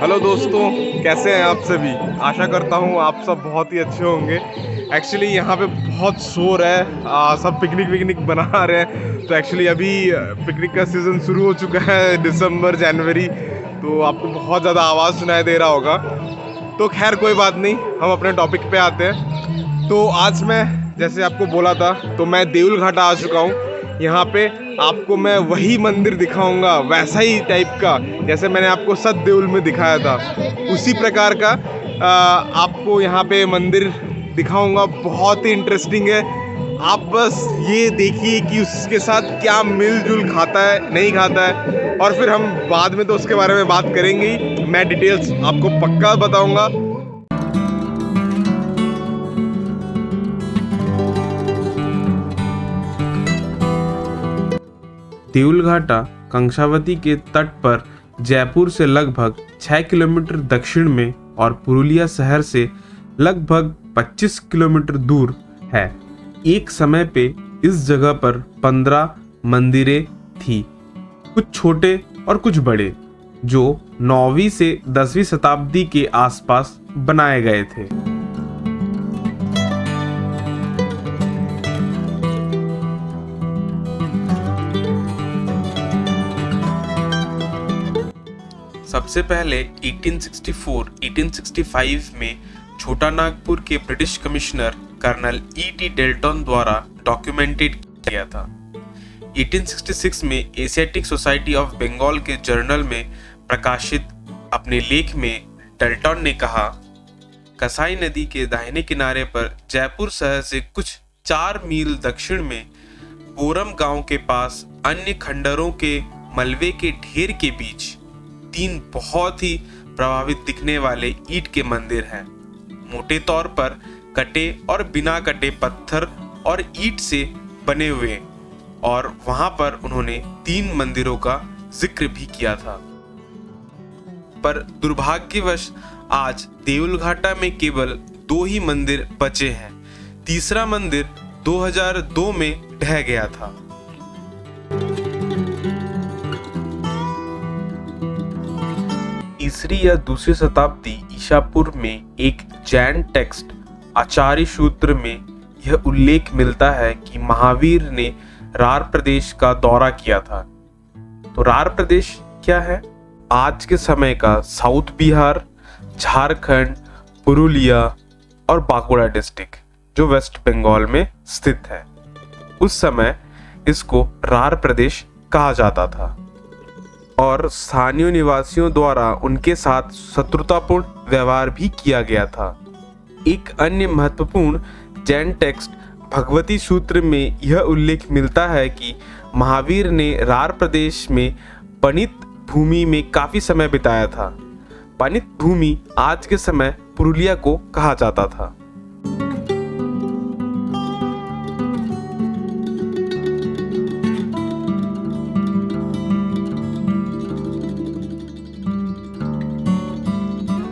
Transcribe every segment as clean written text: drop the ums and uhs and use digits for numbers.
Hello दोस्तों, कैसे हैं आप सभी। आशा करता हूँ आप सब बहुत ही अच्छे होंगे। एक्चुअली यहाँ पे बहुत शोर है। सब पिकनिक विकनिक बना रहे हैं। तो एक्चुअली अभी पिकनिक का सीज़न शुरू हो चुका है, दिसंबर जनवरी। तो आपको बहुत ज़्यादा आवाज़ सुनाई दे रहा होगा। तो खैर कोई बात नहीं, हम अपने टॉपिक पे आते हैं। तो आज मैं जैसे आपको बोला था, तो मैं देउल घाटा आ चुका हूँ। यहाँ पे आपको मैं वही मंदिर दिखाऊंगा, वैसा ही टाइप का जैसे मैंने आपको सत देउल में दिखाया था, उसी प्रकार का आपको यहाँ पे मंदिर दिखाऊंगा। बहुत ही इंटरेस्टिंग है। आप बस ये देखिए कि उसके साथ क्या मिलजुल खाता है, नहीं खाता है, और फिर हम बाद में तो उसके बारे में बात करेंगे ही। मैं डिटेल्स आपको पक्का बताऊंगा। देउल घाटा कंशावती के तट पर जयपुर से लगभग 6 किलोमीटर दक्षिण में और पुरुलिया शहर से लगभग 25 किलोमीटर दूर है। एक समय पे इस जगह पर 15 मंदिरें थी, कुछ छोटे और कुछ बड़े, जो 9वीं से 10वीं शताब्दी के आसपास बनाए गए थे। सबसे पहले 1864-1865 में छोटा नागपुर के British commissioner colonel E.T. Dalton द्वारा डॉक्यूमेंटेड किया था। 1866 में एशियाटिक सोसाइटी ऑफ बंगाल के जर्नल में प्रकाशित अपने लेख में डेल्टन ने कहा, कसाई नदी के दाहिने किनारे पर जयपुर शहर से कुछ 4 मील दक्षिण में बोरम गांव के पास अन्य खंडरों के मलबे के ढेर के बीच 3 बहुत ही प्रभावित दिखने वाले ईंट के मंदिर हैं। मोटे तौर पर कटे और बिना कटे पत्थर और ईंट से बने हुए, और वहां पर उन्होंने 3 मंदिरों का जिक्र भी किया था। पर दुर्भाग्यवश आज देउल घाटा में केवल 2 ही मंदिर बचे हैं। तीसरा मंदिर 2002 में ढह गया था। तीसरी या दूसरी शताब्दी ईसा पूर्व में एक जैन टेक्स्ट आचार्य सूत्र में यह उल्लेख मिलता है कि महावीर ने रार प्रदेश का दौरा किया था। तो रार प्रदेश क्या है? आज के समय का साउथ बिहार, झारखंड, पुरुलिया और बांकुड़ा डिस्ट्रिक्ट, जो वेस्ट बंगाल में स्थित है। उस समय इसको रार प्रदेश कहा जाता था और स्थानीय निवासियों द्वारा उनके साथ शत्रुतापूर्ण व्यवहार भी किया गया था। एक अन्य महत्वपूर्ण जैन टेक्स्ट भगवती सूत्र में यह उल्लेख मिलता है कि महावीर ने रार प्रदेश में पणित भूमि में काफी समय बिताया था। पणित भूमि आज के समय पुरुलिया को कहा जाता था।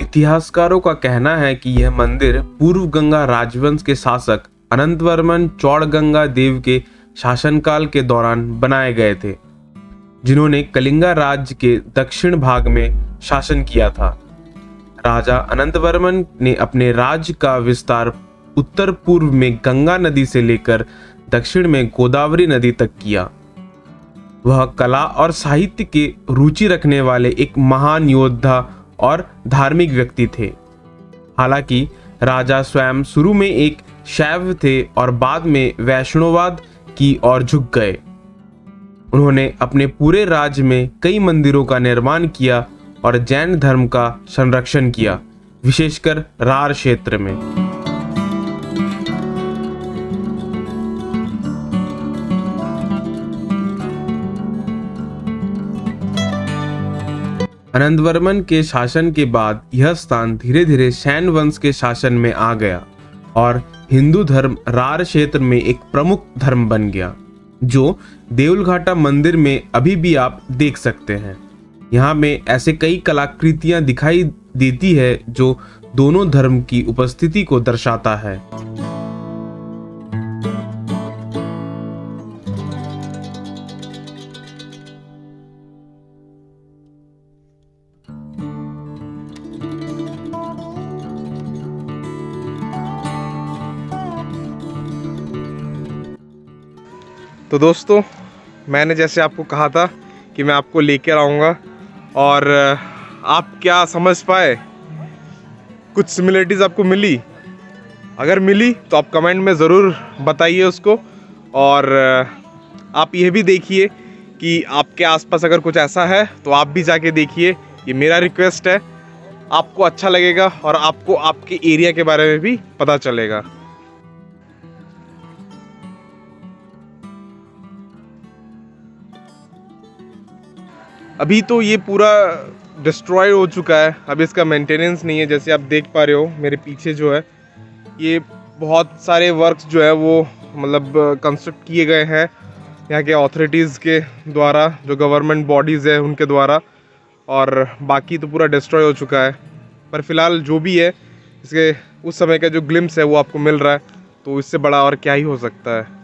इतिहासकारों का कहना है कि यह मंदिर पूर्व गंगा राजवंश के शासक अनंतवर्मन चौड़गंगा देव के शासनकाल के दौरान बनाए गए थे, जिन्होंने कलिंगा राज्य के दक्षिण भाग में शासन किया था। राजा अनंतवर्मन ने अपने राज्य का विस्तार उत्तर पूर्व में गंगा नदी से लेकर दक्षिण में गोदावरी नदी तक किया। वह कला और साहित्य के रुचि रखने वाले एक महान योद्धा और धार्मिक व्यक्ति थे। हालांकि राजा स्वयं शुरू में एक शैव थे और बाद में वैष्णववाद की ओर झुक गए। उन्होंने अपने पूरे राज्य में कई मंदिरों का निर्माण किया और जैन धर्म का संरक्षण किया, विशेषकर रार क्षेत्र में। अनंतवर्मन के शासन के बाद यह स्थान धीरे धीरे सैन वंश के शासन में आ गया और हिंदू धर्म रार क्षेत्र में एक प्रमुख धर्म बन गया, जो देउल घाटा मंदिर में अभी भी आप देख सकते हैं। यहाँ में ऐसे कई कलाकृतियां दिखाई देती है जो दोनों धर्म की उपस्थिति को दर्शाता है। तो दोस्तों, मैंने जैसे आपको कहा था कि मैं आपको लेकर आऊँगा, और आप क्या समझ पाए? कुछ सिमिलरिटीज़ आपको मिली? अगर मिली तो आप कमेंट में ज़रूर बताइए उसको। और आप ये भी देखिए कि आपके आसपास अगर कुछ ऐसा है तो आप भी जाके देखिए। ये मेरा रिक्वेस्ट है, आपको अच्छा लगेगा और आपको आपके एरिया के बारे में भी पता चलेगा। अभी तो ये पूरा डिस्ट्रॉय हो चुका है, अब इसका मेंटेनेंस नहीं है। जैसे आप देख पा रहे हो मेरे पीछे जो है, ये बहुत सारे वर्क्स जो है वो मतलब कंस्ट्रक्ट किए गए हैं यहाँ के अथॉरिटीज़ के द्वारा, जो गवर्नमेंट बॉडीज़ है उनके द्वारा, और बाकी तो पूरा डिस्ट्रॉय हो चुका है। पर फिलहाल जो भी है, इसके उस समय का जो ग्लिम्स है वो आपको मिल रहा है, तो इससे बड़ा और क्या ही हो सकता है।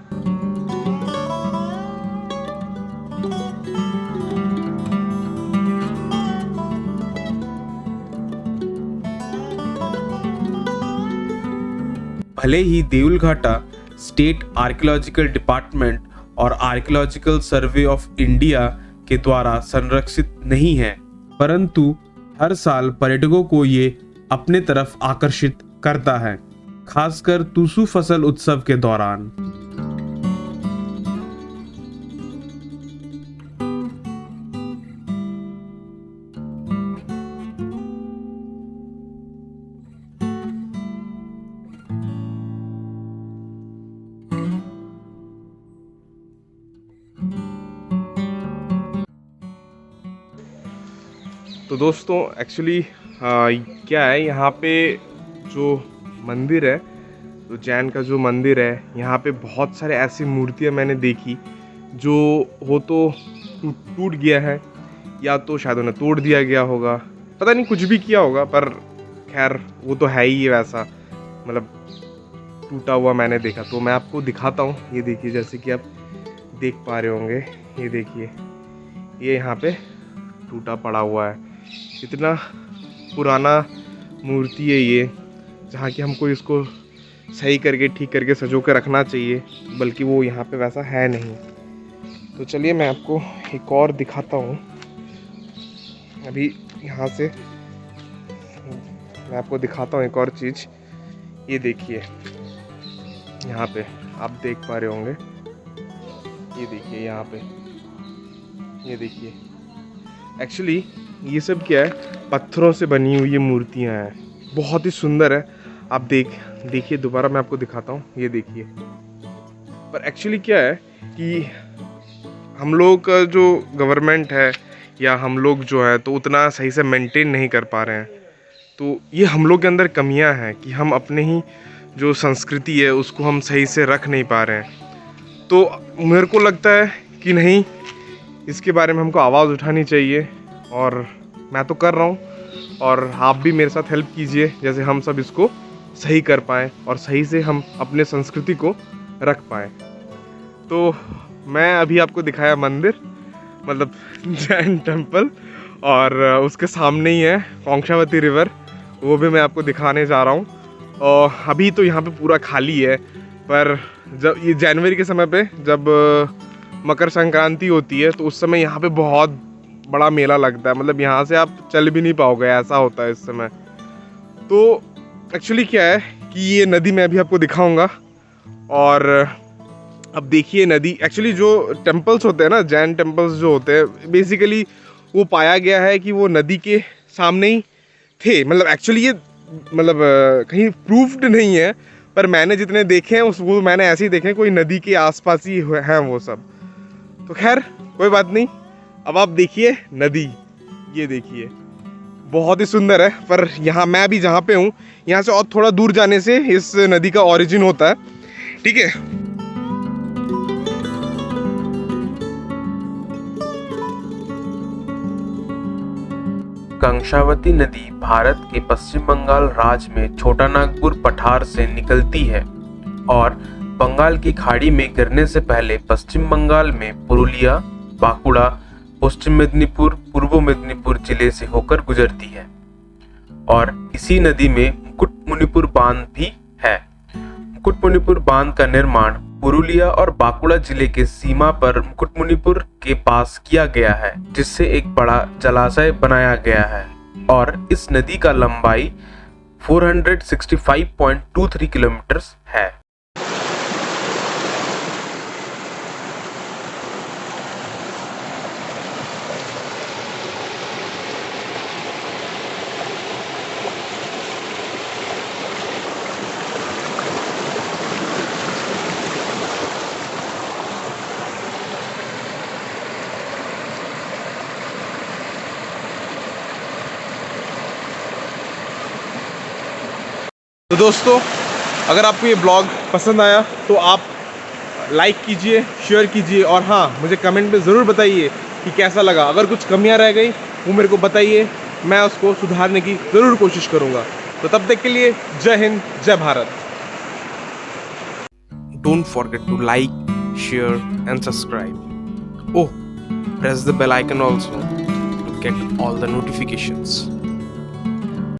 भले ही देउलघाटा स्टेट आर्कियोलॉजिकल डिपार्टमेंट और आर्कियोलॉजिकल सर्वे ऑफ इंडिया के द्वारा संरक्षित नहीं है, परंतु हर साल पर्यटकों को ये अपने तरफ आकर्षित करता है, खासकर तुसु फसल उत्सव के दौरान। तो दोस्तों, एक्चुअली क्या है, यहाँ पे जो मंदिर है, जो जैन का जो मंदिर है, यहाँ पे बहुत सारे ऐसी मूर्तियाँ मैंने देखी जो हो तो टूट गया है, या तो शायद उन्हें तोड़ दिया गया होगा, पता नहीं कुछ भी किया होगा। पर खैर वो तो है ही वैसा, मतलब टूटा हुआ मैंने देखा। तो मैं आपको दिखाता हूँ, ये देखिए, जैसे कि आप देख पा रहे होंगे, ये देखिए, ये यहाँ पे टूटा पड़ा हुआ है। इतना पुराना मूर्ति है ये, जहाँ कि हमको इसको सही करके ठीक करके सजो कर रखना चाहिए, बल्कि वो यहाँ पे वैसा है नहीं। तो चलिए मैं आपको एक और दिखाता हूँ। अभी यहाँ से मैं आपको दिखाता हूँ एक और चीज़। ये देखिए, यहाँ पे आप देख पा रहे होंगे, ये देखिए यहाँ पे, ये देखिए। एक्चुअली ये सब क्या है, पत्थरों से बनी हुई ये मूर्तियाँ हैं, बहुत ही सुंदर है। आप देखिए, दोबारा मैं आपको दिखाता हूँ, ये देखिए। पर एक्चुअली क्या है कि हम लोग का जो गवर्नमेंट है या हम लोग जो है, तो उतना सही से मेंटेन नहीं कर पा रहे हैं। तो ये हम लोग के अंदर कमियां हैं कि हम अपने ही जो संस्कृति है उसको हम सही से रख नहीं पा रहे हैं। तो मेरे को लगता है कि नहीं, इसके बारे में हमको आवाज़ उठानी चाहिए, और मैं तो कर रहा हूँ, और आप भी मेरे साथ हेल्प कीजिए, जैसे हम सब इसको सही कर पाएँ और सही से हम अपने संस्कृति को रख पाएँ। तो मैं अभी आपको दिखाया मंदिर, मतलब जैन टेम्पल, और उसके सामने ही है कोंगशावती रिवर, वो भी मैं आपको दिखाने जा रहा हूँ। और अभी तो यहाँ पे पूरा खाली है, पर जब ये जनवरी के समय पे, जब मकर संक्रांति होती है, तो उस समय यहाँ पे बहुत बड़ा मेला लगता है। मतलब यहाँ से आप चल भी नहीं पाओगे, ऐसा होता है इस समय। तो एक्चुअली क्या है कि ये नदी मैं अभी आपको दिखाऊंगा। और अब देखिए नदी, एक्चुअली जो टेम्पल्स होते हैं ना, जैन टेम्पल्स जो होते हैं, बेसिकली वो पाया गया है कि वो नदी के सामने ही थे। मतलब एक्चुअली ये मतलब कहीं प्रूफ्ड नहीं है, पर मैंने जितने देखे हैं वो मैंने ऐसे ही देखे हैं, कोई नदी के आसपास ही हैं वो सब। तो खैर कोई बात नहीं। अब आप देखिए नदी, ये देखिए, बहुत ही सुंदर है। पर यहाँ मैं भी जहाँ पे हूँ, यहाँ से और थोड़ा दूर जाने से इस नदी का ओरिजिन होता है, ठीक है। कंशावती नदी भारत के पश्चिम बंगाल राज्य में छोटा नागपुर पठार से निकलती है और बंगाल की खाड़ी में गिरने से पहले पश्चिम बंगाल में पुरुलिया, बांकुड़ा, पश्चिम मेदिनीपुर, पूर्व मेदिनीपुर जिले से होकर गुजरती है। और इसी नदी में मुकुटमणिपुर बांध भी है। मुकुटमणिपुर बांध का निर्माण पुरुलिया और बांकुड़ा जिले के सीमा पर मुकुटमणिपुर के पास किया गया है, जिससे एक बड़ा जलाशय बनाया गया है और इस नदी का लंबाई 465.23 किलोमीटर है। तो दोस्तों, अगर आपको ये ब्लॉग पसंद आया तो आप लाइक कीजिए, शेयर कीजिए और हाँ, मुझे कमेंट में ज़रूर बताइए कि कैसा लगा। अगर कुछ कमियां रह गई वो मेरे को बताइए, मैं उसको सुधारने की ज़रूर कोशिश करूँगा। तो तब तक के लिए जय हिंद, जय Bharat. Don't forget to like, share and subscribe. Oh, press the bell icon also to get all the notifications.